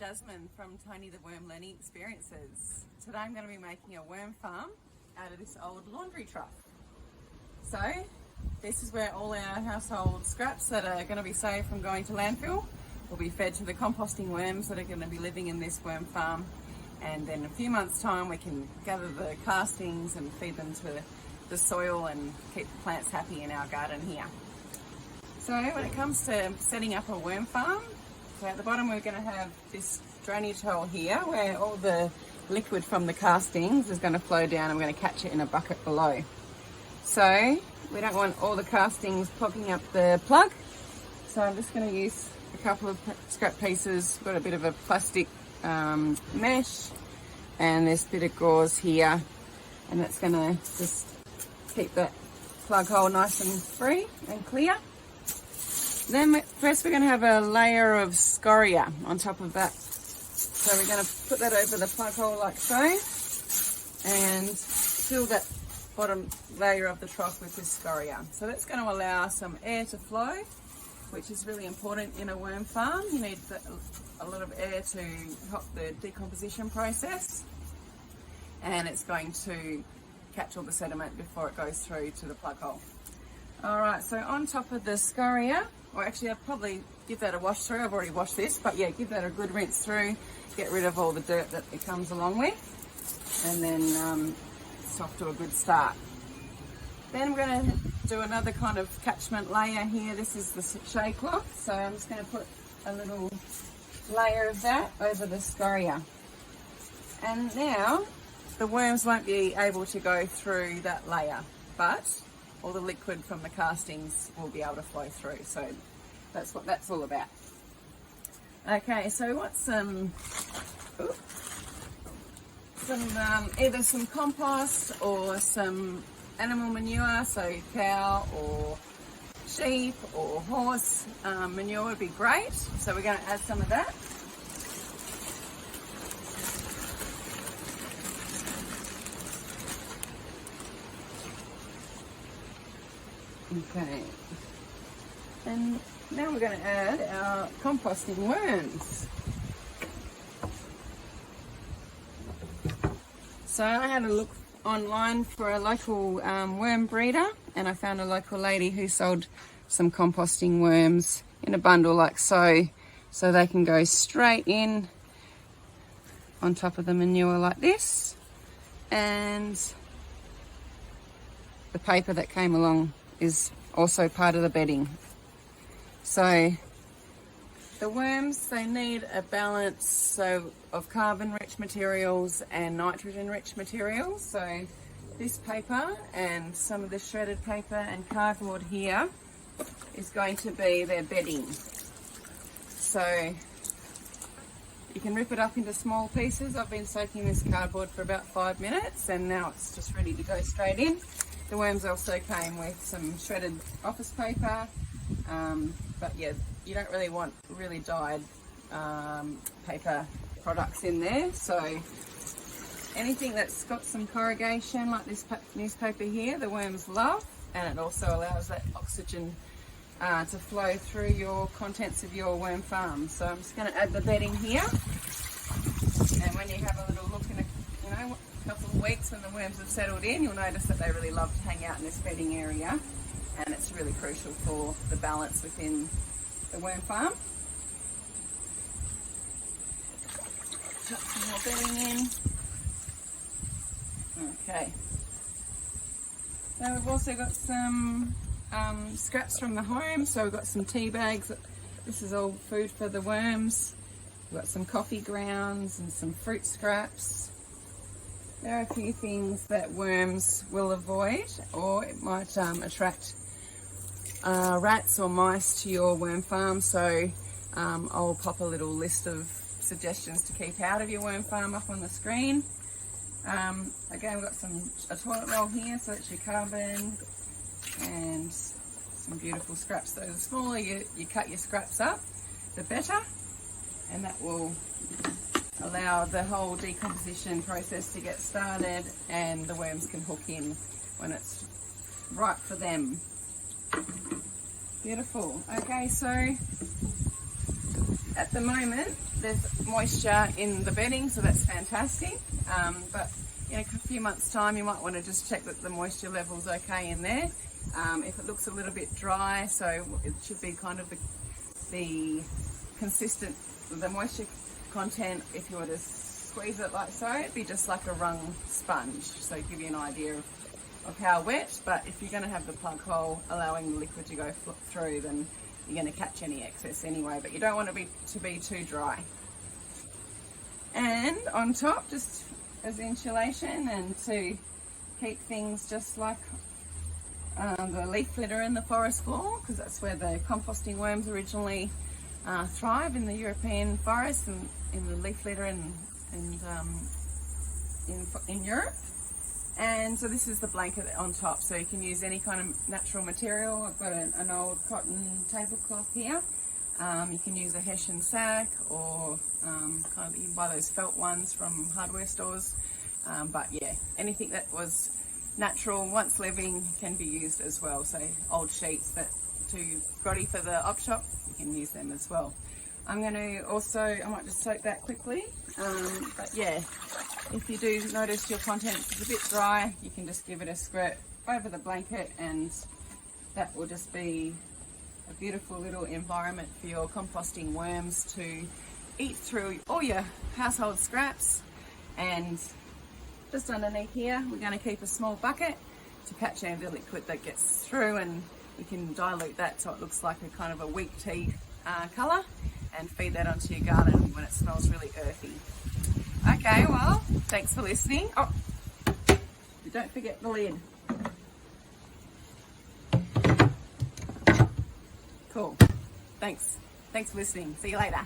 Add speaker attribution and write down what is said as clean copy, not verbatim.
Speaker 1: Jasmin from Tonyi the Worm Learning Experiences. Today I'm going to be making a worm farm out of this old laundry trough. So this is where all our household scraps that are going to be saved from going to landfill will be fed to the composting worms that are going to be living in this worm farm, and then in a few months time we can gather the castings and feed them to the soil and keep the plants happy in our garden here. So when it comes to setting up a worm farm, so at the bottom we're going to have this drainage hole here where all the liquid from the castings is going to flow down. I'm going to catch it in a bucket below. So we don't want all the castings clogging up the plug. So I'm just going to use a couple of scrap pieces. Got a bit of a plastic mesh and this bit of gauze here, and that's going to just keep that plug hole nice and free and clear. Then first we're going to have a layer of scoria on top of that. So we're going to put that over the plug hole like so and fill that bottom layer of the trough with this scoria. So that's going to allow some air to flow, which is really important in a worm farm. You need a lot of air to help the decomposition process, and it's going to catch all the sediment before it goes through to the plug hole. Alright, so on top of the scoria, or actually I'll probably give that a wash through. I've already washed this, but yeah, give that a good rinse through, get rid of all the dirt that it comes along with, and then it's off to a good start. Then we're going to do another kind of catchment layer here. This is the shea cloth, so I'm just going to put a little layer of that over the scoria. And now the worms won't be able to go through that layer, but all the liquid from the castings will be able to flow through. So that's what that's all about. Okay, so we want some either some compost or some animal manure, so cow or sheep or horse manure would be great. So we're going to add some of that. Okay, and now we're going to add our composting worms. So I had a look online for a local worm breeder, and I found a local lady who sold some composting worms in a bundle like so they can go straight in on top of the manure like this, and the paper that came along is also part of the bedding. So the worms, they need a balance of carbon-rich materials and nitrogen-rich materials. So this paper and some of the shredded paper and cardboard here is going to be their bedding. So you can rip it up into small pieces. I've been soaking this cardboard for about 5 minutes and now it's just ready to go straight in. The worms also came with some shredded office paper, but yeah, you don't really want really dyed paper products in there. So anything that's got some corrugation like this newspaper here, the worms love, and it also allows that oxygen to flow through your contents of your worm farm. So I'm just going to add the bedding here, and when you have a little look in a couple of weeks when the worms have settled in, you'll notice that they really love to hang out in this bedding area, and it's really crucial for the balance within the worm farm. Put some more bedding in. Okay. So we've also got some scraps from the home. So we've got some tea bags. This is all food for the worms. We've got some coffee grounds and some fruit scraps. There are a few things that worms will avoid, or it might attract rats or mice to your worm farm. So I'll pop a little list of suggestions to keep out of your worm farm up on the screen. Again, we've got a toilet roll here, so that's your carbon, and some beautiful scraps. So the smaller you cut your scraps up, the better, and that will allow the whole decomposition process to get started, and the worms can hook in when it's right for them. Beautiful. Okay, so at the moment there's moisture in the bedding, so that's fantastic. But in a few months' time, you might want to just check that the moisture level's okay in there. If it looks a little bit dry, so it should be kind of the consistent, the moisture content, if you were to squeeze it like so, it'd be just like a wrung sponge, so give you an idea of how wet. But if you're going to have the plug hole allowing the liquid to go through, then you're going to catch any excess anyway, but you don't want it to be too dry. And on top, just as insulation and to keep things just like the leaf litter in the forest floor, because that's where the composting worms originally thrive, in the European forest and in the leaf litter in Europe. And so this is the blanket on top, so you can use any kind of natural material. I've got an old cotton tablecloth here. You can use a hessian sack, or kind of, you can buy those felt ones from hardware stores. But yeah, anything that was natural, once living, can be used as well. So old sheets that too grotty for the op shop, you can use them as well. I'm going to also, I might just soak that quickly. But yeah, if you do notice your contents is a bit dry, you can just give it a squirt over the blanket, and that will just be a beautiful little environment for your composting worms to eat through all your household scraps. And just underneath here, we're going to keep a small bucket to catch any of the liquid that gets through, and you can dilute that so it looks like a kind of a weak tea colour, and feed that onto your garden when it smells really earthy. Okay, well, thanks for listening. Oh, don't forget the lid. Cool. Thanks for listening. See you later.